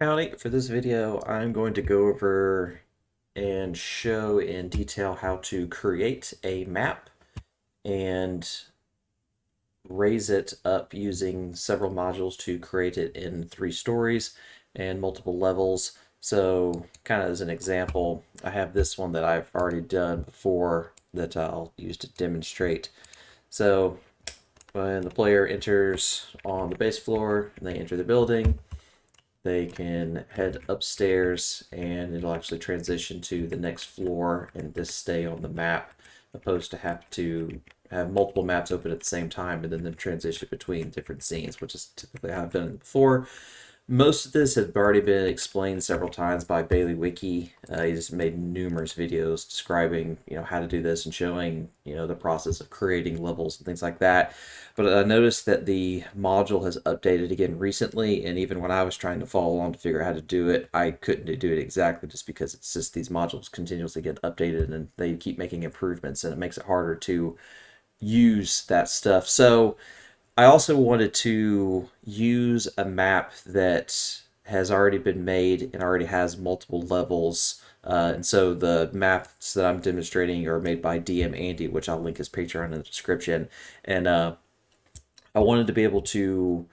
Howdy, for this video, I'm going to go over and show in detail how to create a map and raise it up using several modules to create it in 3 stories and multiple levels. So, kind of as an example, I have this one that I've already done before that I'll use to demonstrate. So, when the player enters on the base floor and they enter the building, they can head upstairs and it'll actually transition to the next floor and just stay on the map, opposed to have to have multiple maps open at the same time and then transition between different scenes, which is typically how I've done it before. Most of this had already been explained several times by Bailey Wiki. He's made numerous videos describing, how to do this and showing, the process of creating levels and things like that. But I noticed that the module has updated again recently, and even when I was trying to follow along to figure out how to do it, I couldn't do it exactly just because it's just these modules continuously get updated and they keep making improvements, and it makes it harder to use that stuff. So I also wanted to use a map that has already been made and already has multiple levels. And so the maps that I'm demonstrating are made by DM Andy, which I'll link his Patreon in the description. And I wanted to be able to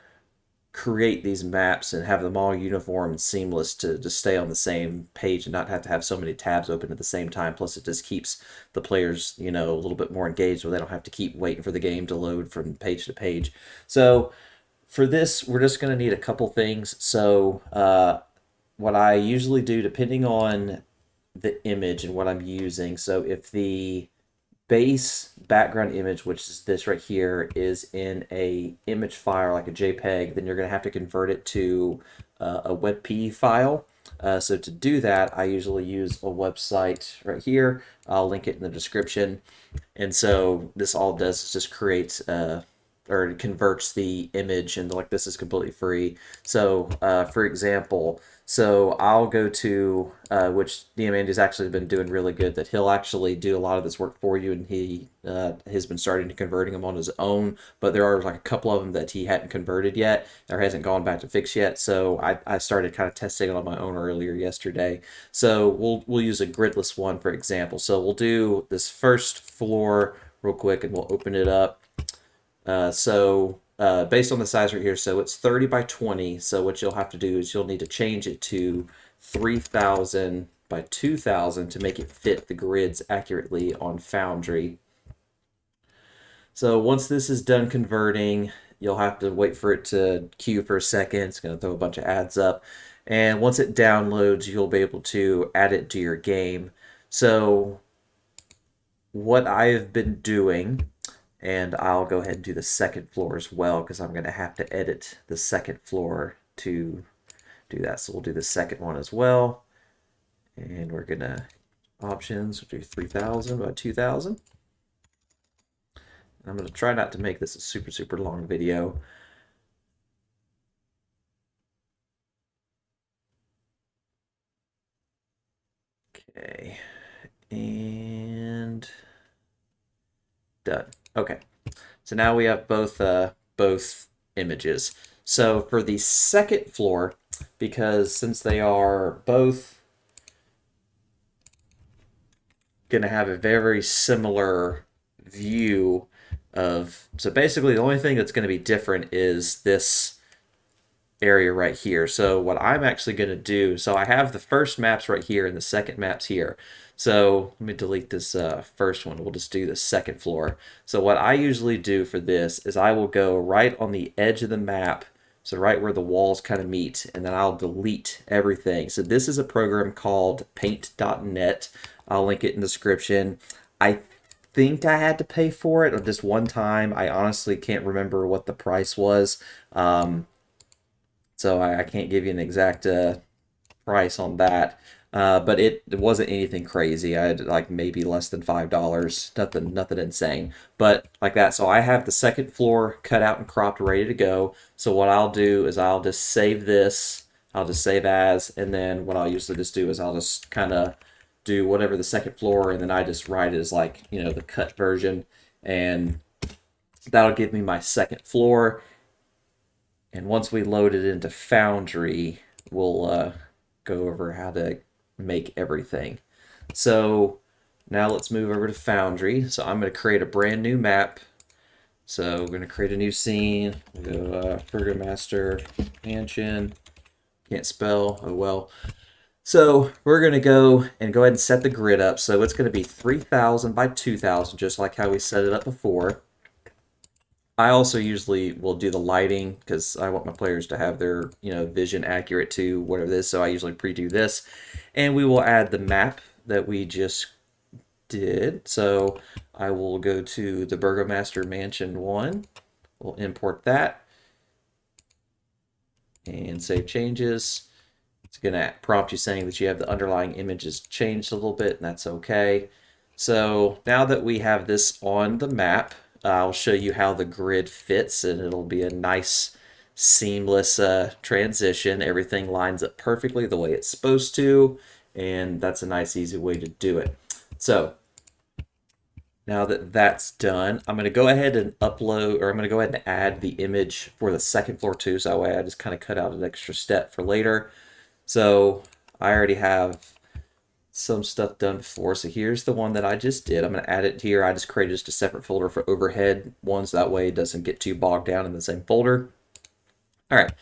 create these maps and have them all uniform and seamless to just stay on the same page and not have to have so many tabs open at the same time. Plus, it just keeps the players, a little bit more engaged where they don't have to keep waiting for the game to load from page to page. So for this, we're just going to need a couple things. So what I usually do, depending on the image and what I'm using, so if the base background image, which is this right here, is in a image file like a JPEG, then you're going to have to convert it to a WebP file. So to do that, I usually use a website right here. I'll link it in the description. And so this all does is just create or converts the image, and like this is completely free. So for example, so I'll go to which DM Andy's actually been doing really good, that he'll actually do a lot of this work for you, and he has been starting to converting them on his own, but there are like a couple of them that he hadn't converted yet or hasn't gone back to fix yet. So I started kind of testing it on my own earlier yesterday. So we'll use a gridless one for example. So we'll do this first floor real quick and we'll open it up. Based on the size right here, so it's 30 by 20. So what you'll have to do is you'll need to change it to 3000 by 2000 to make it fit the grids accurately on Foundry. So once this is done converting, you'll have to wait for it to queue for a second. It's going to throw a bunch of ads up. And once it downloads, you'll be able to add it to your game. So what I've been doing, and I'll go ahead and do the second floor as well because I'm going to have to edit the second floor to do that. So we'll do the second one as well. And we're going to options, we'll do 3000 by 2000. I'm going to try not to make this a super long video. Okay. And done. Okay. So now we have both images. So for the second floor, because since they are both going to have a very similar view of, so basically the only thing that's going to be different is this area right here. So what I'm actually going to do, so I have the first maps right here and the second maps here. So let me delete this first one. We'll just do the second floor. So what I usually do for this is I will go right on the edge of the map, so right where the walls kind of meet, and then I'll delete everything. So this is a program called paint.net. I'll link it in the description. I think I had to pay for it just one time. I honestly can't remember what the price was. So I can't give you an exact price on that. But it wasn't anything crazy. I had like maybe less than $5. Nothing insane. But like that. So I have the second floor cut out and cropped, ready to go. So what I'll do is I'll just save this. I'll just save as, and then what I'll usually just do is I'll just kind of do whatever the second floor, and then I just write it as like, the cut version, and that'll give me my second floor. And once we load it into Foundry, we'll go over how to make everything. So now let's move over to Foundry. So I'm going to create a brand new map. So we're going to create a new scene. We'll go Burgomaster Mansion. Can't spell. Oh well. So we're going to go ahead and set the grid up. So it's going to be 3000 by 2000, just like how we set it up before. I also usually will do the lighting because I want my players to have their, vision accurate to whatever it is. So I usually pre-do this. And we will add the map that we just did. So I will go to the Burgomaster Mansion 1. We'll import that and save changes. It's going to prompt you saying that you have the underlying images changed a little bit, and that's okay. So now that we have this on the map, I'll show you how the grid fits, and it'll be a nice, seamless transition. Everything lines up perfectly the way it's supposed to, and that's a nice, easy way to do it. So now that that's done, I'm going to go ahead and upload, or I'm going to go ahead and add the image for the second floor too, so that way I just kind of cut out an extra step for later. So I already have some stuff done before. So here's the one that I just did. I'm going to add it here. I just created just a separate folder for overhead ones. That way it doesn't get too bogged down in the same folder. All right.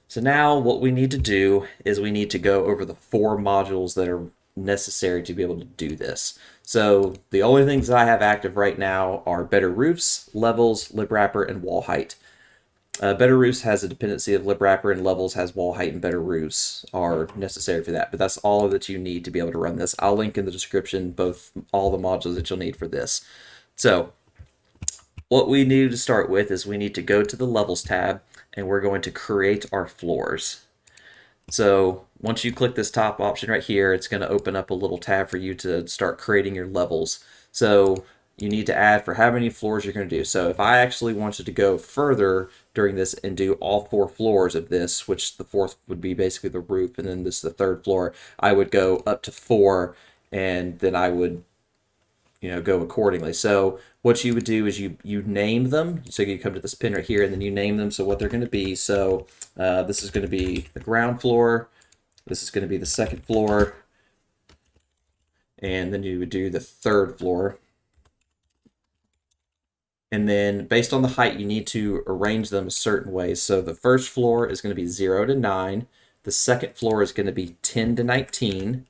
So now what we need to do is we need to go over the 4 modules that are necessary to be able to do this. So the only things that I have active right now are better roofs, levels, lip wrapper, and wall height. Better roofs has a dependency of lip wrapper, and levels has wall height, and better roofs are necessary for that. But that's all that you need to be able to run this. I'll link in the description all the modules that you'll need for this. So what we need to start with is we need to go to the levels tab, and we're going to create our floors. So once you click this top option right here, it's going to open up a little tab for you to start creating your levels. So you need to add for how many floors you're going to do. So if I actually wanted to go further during this and do all 4 floors of this, which the 4th would be basically the roof, and then this is the 3rd floor, I would go up to 4, and then I would go accordingly. So what you would do is you name them. So you come to this pin right here, and then you name them so what they're going to be. So this is going to be the ground floor. This is going to be the 2nd floor, and then you would do the 3rd floor. And then based on the height, you need to arrange them a certain way. So the 1st floor is going to be 0 to 9. The 2nd floor is going to be 10 to 19.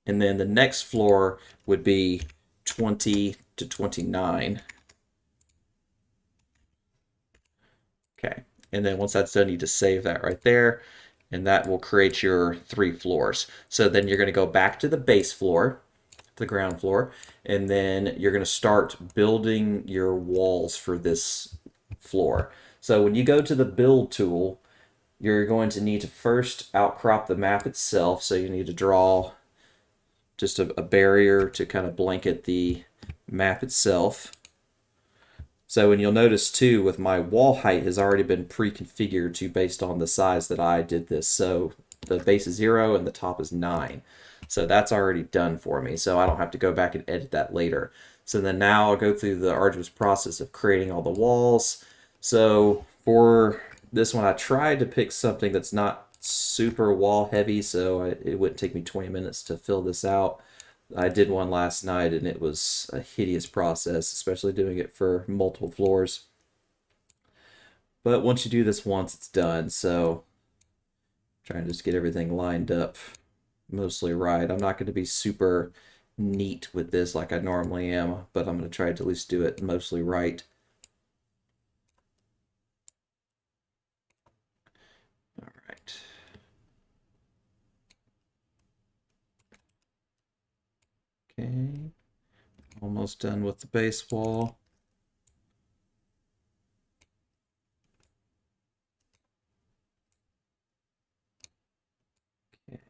And then the next floor would be 20 to 29. Okay. And then once that's done, you just save that right there, and that will create your 3 floors. So then you're going to go back to the base floor, the ground floor, and then you're going to start building your walls for this floor. So when you go to the build tool, you're going to need to first outcrop the map itself. So you need to draw just a barrier to kind of blanket the map itself. So, and you'll notice too, with my wall height has already been pre-configured to based on the size that I did this. So the base is 0 and the top is 9. So that's already done for me. So I don't have to go back and edit that later. So then now I'll go through the arduous process of creating all the walls. So for this one, I tried to pick something that's not super wall heavy, so it wouldn't take me 20 minutes to fill this out. I did one last night, and it was a hideous process, especially doing it for multiple floors. But once you do this once, it's done. So trying to just get everything lined up mostly right. I'm not going to be super neat with this like I normally am, but I'm going to try to at least do it mostly right. All right. Okay. Almost done with the base wall. Okay.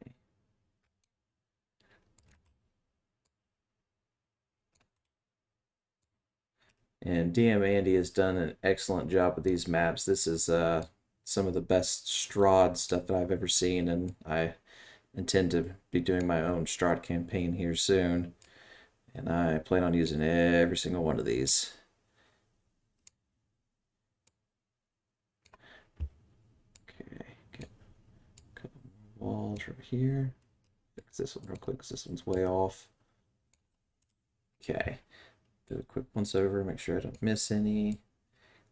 And DM Andy has done an excellent job with these maps. This is some of the best Strahd stuff that I've ever seen, and I intend to be doing my own Strahd campaign here soon. And I plan on using every single one of these. Okay. walls right here. Fix this one real quick because this one's way off. Okay. Do a quick once over, make sure I don't miss any.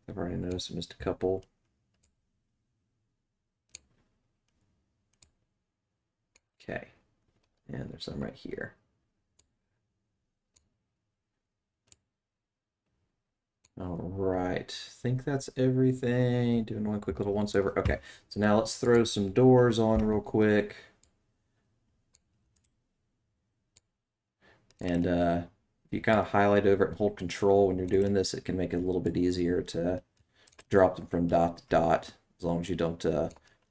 I've already noticed I missed a couple. Okay. And there's some right here. All right, I think that's everything. Doing one quick little once over. Okay, so now let's throw some doors on real quick. And if you kind of highlight over it and hold control when you're doing this, it can make it a little bit easier to drop them from dot to dot, as long as you don't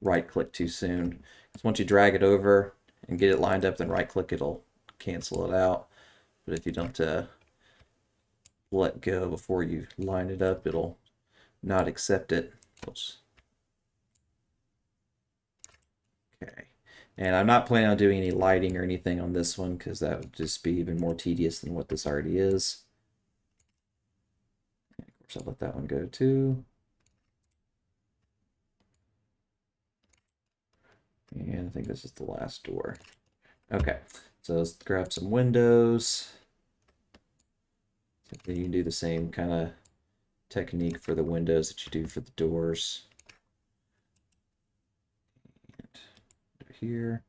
right click too soon. Because once you drag it over and get it lined up, then right click, it'll cancel it out. But if you don't let go before you line it up, it'll not accept it. Oops. Okay. And I'm not planning on doing any lighting or anything on this one because that would just be even more tedious than what this already is. And of course, I'll let that one go too. And I think this is the last door. Okay, so let's grab some windows. Then you can do the same kind of technique for the windows that you do for the doors. And here.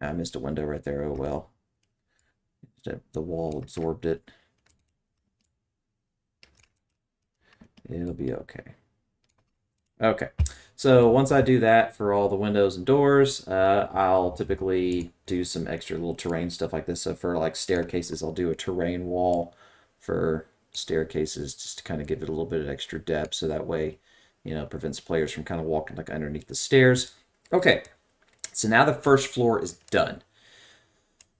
I missed a window right there. Oh well. The wall absorbed it. It'll be okay. Okay, so once I do that for all the windows and doors, I'll typically do some extra little terrain stuff like this. So for like staircases, I'll do a terrain wall for staircases just to kind of give it a little bit of extra depth, so that way, you know, it prevents players from kind of walking like underneath the stairs. Okay, so now the first floor is done.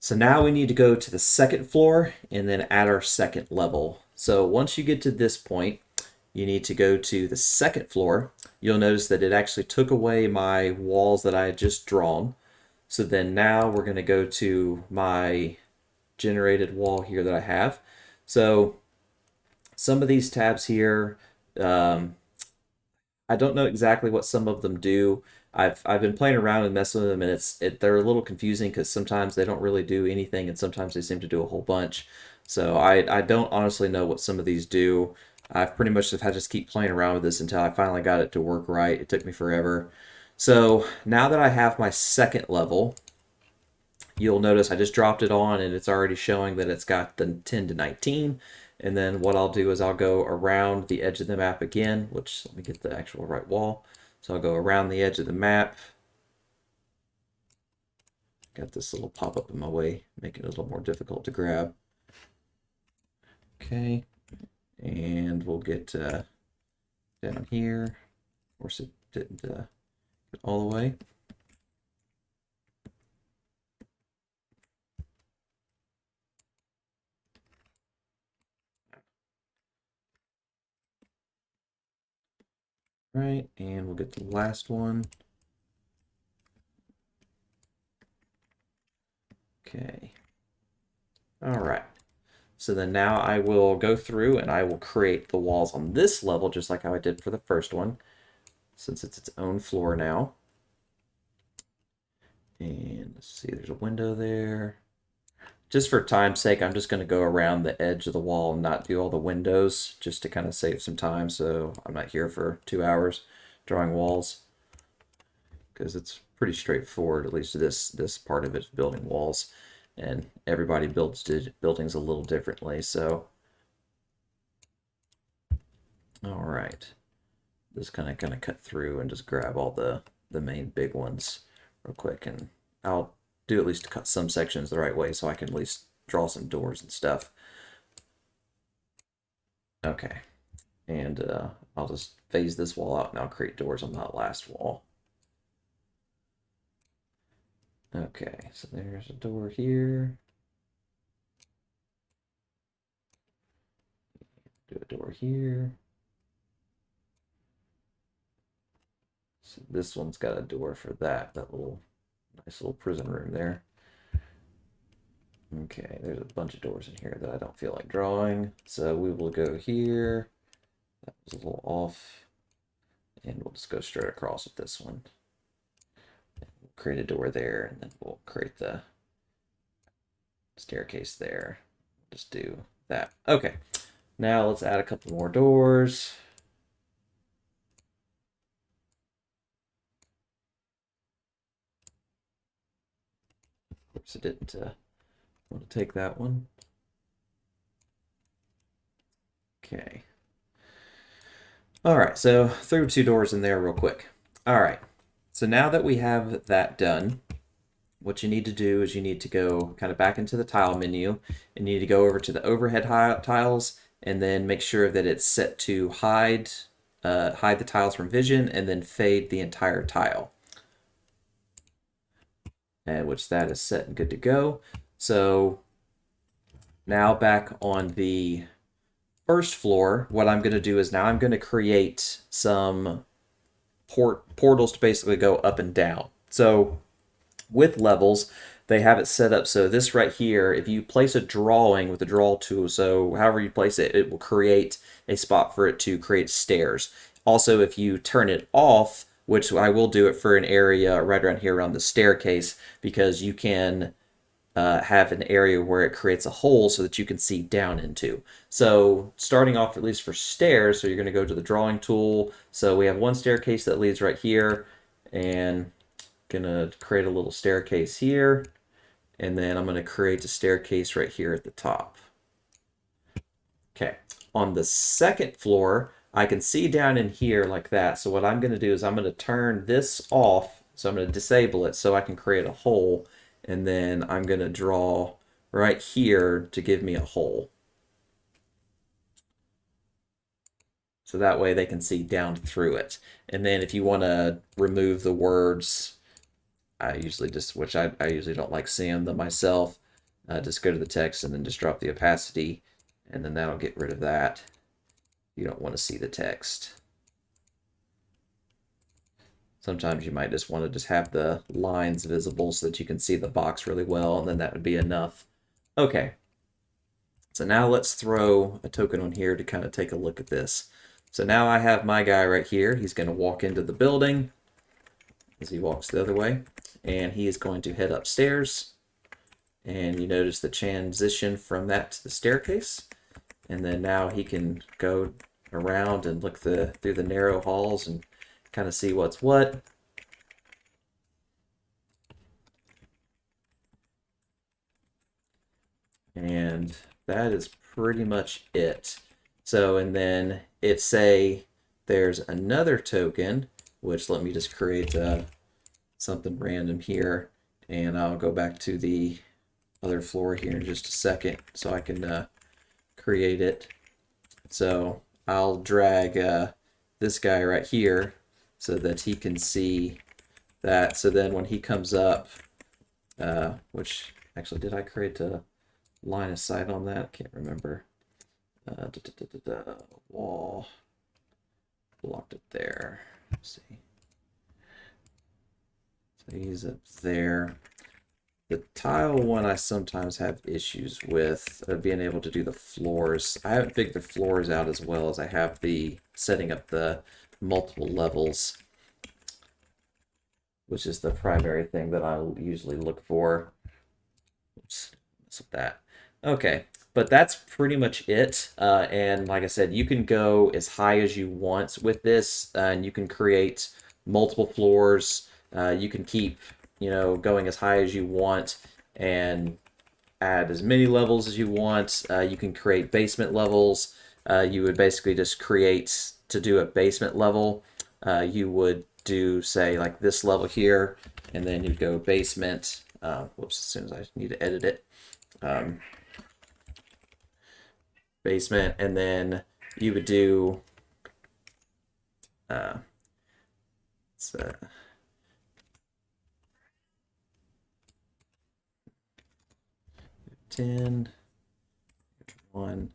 So now we need to go to the second floor and then add our second level. So once you get to this point, you need to go to the second floor. You'll notice that it actually took away my walls that I had just drawn. So then now we're going to go to my generated wall here that I have. So some of these tabs here, I don't know exactly what some of them do. I've been playing around and messing with them, and they're a little confusing because sometimes they don't really do anything, and sometimes they seem to do a whole bunch. So I don't honestly know what some of these do. I've pretty much had to just keep playing around with this until I finally got it to work right. It took me forever. So now that I have my second level, you'll notice I just dropped it on and it's already showing that it's got the 10 to 19. And then what I'll do is I'll go around the edge of the map again, which let me get the actual right wall. So I'll go around the edge of the map. Got this little pop-up in my way, making it a little more difficult to grab. Okay, and we'll get down here. Of course, it didn't get all the way. Right, and we'll get the last one. Okay. All right. So then now I will go through and I will create the walls on this level just like how I did for the first one, since it's its own floor now. And let's see, there's a window there. Just for time's sake, I'm just going to go around the edge of the wall and not do all the windows, just to kind of save some time, so I'm not here for 2 hours drawing walls, because it's pretty straightforward, at least this part of it, building walls, and everybody builds buildings a little differently. So all right, just kind of cut through and just grab all the main big ones real quick, and I'll do at least cut some sections the right way so I can at least draw some doors and stuff. Okay, and I'll just phase this wall out and I'll create doors on that last wall. Okay, so there's a door here. Do a door here. So this one's got a door for that little nice little prison room there. Okay, there's a bunch of doors in here that I don't feel like drawing, so we will go here. That was a little off, and we'll just go straight across with this one. And create a door there, and then we'll create the staircase there. Just do that. Okay, now let's add a couple more doors. Of course, I didn't want to take that one. Okay. All right, so threw 2 doors in there real quick. All right, so now that we have that done, what you need to do is you need to go kind of back into the tile menu, and you need to go over to the overhead tiles, and then make sure that it's set to hide the tiles from vision, and then fade the entire tile. And which that is set and good to go. So now back on the first floor, what I'm going to do is now I'm going to create some portals to basically go up and down. So with levels, they have it set up so this right here, if you place a drawing with the draw tool, so however you place it, it will create a spot for it to create stairs. Also, if you turn it off, which I will do it for an area right around here around the staircase, because you can have an area where it creates a hole so that you can see down into. So starting off at least for stairs, so you're going to go to the drawing tool. So we have one staircase that leads right here, and gonna create a little staircase here, and then I'm gonna create a staircase right here at the top. Okay, on the second floor, I can see down in here like that. So what I'm gonna do is I'm gonna turn this off. So I'm gonna disable it so I can create a hole, and then I'm gonna draw right here to give me a hole. So that way they can see down through it. And then if you want to remove the words, I usually just, which I usually don't like seeing them myself, just go to the text and then just drop the opacity, and then that'll get rid of that. You don't want to see the text. Sometimes you might just want to just have the lines visible so that you can see the box really well, and then that would be enough. Okay, so now let's throw a token on here to kind of take a look at this. So now I have my guy right here. He's going to walk into the building as he walks the other way, and he is going to head upstairs. And you notice the transition from that to the staircase. And then now he can go around and look through the narrow halls and kind of see what's what. And that is pretty much it. So, and then if, say, there's another token, which let me just create something random here, and I'll go back to the other floor here in just a second so I can create it. So I'll drag this guy right here so that he can see that. So then when he comes up, which actually, did I create a line of sight on that? I can't remember. Wall blocked it there. Let's see. So he's up there. The tile one I sometimes have issues with being able to do the floors. I haven't figured the floors out as well as I have the setting up the multiple levels, which is the primary thing that I usually look for. Oops, mess with that. Okay, but that's pretty much it. And like I said, you can go as high as you want with this, and you can create multiple floors. You can keep, going as high as you want and add as many levels as you want. You can create basement levels. You would basically just create, to do a basement level, you would do, say, like this level here, and then you'd go basement. Whoops, as soon as I need to edit it. Basement, and then you would do it's 10, 1,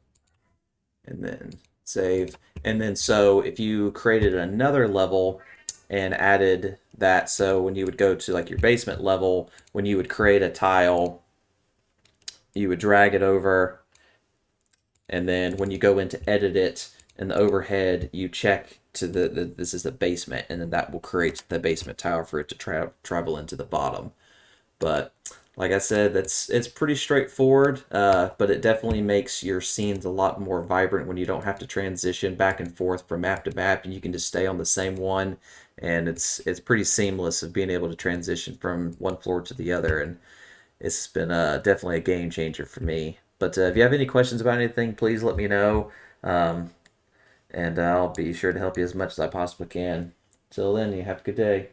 and then save. And then so if you created another level and added that, so when you would go to like your basement level, when you would create a tile, you would drag it over, and then when you go in to edit it, and the overhead you check to the this is the basement, and then that will create the basement tile for it to travel into the bottom. But like I said, it's pretty straightforward, but it definitely makes your scenes a lot more vibrant when you don't have to transition back and forth from map to map, and you can just stay on the same one, and it's pretty seamless of being able to transition from one floor to the other, and it's been definitely a game changer for me. But if you have any questions about anything, please let me know, and I'll be sure to help you as much as I possibly can. Till then, you have a good day.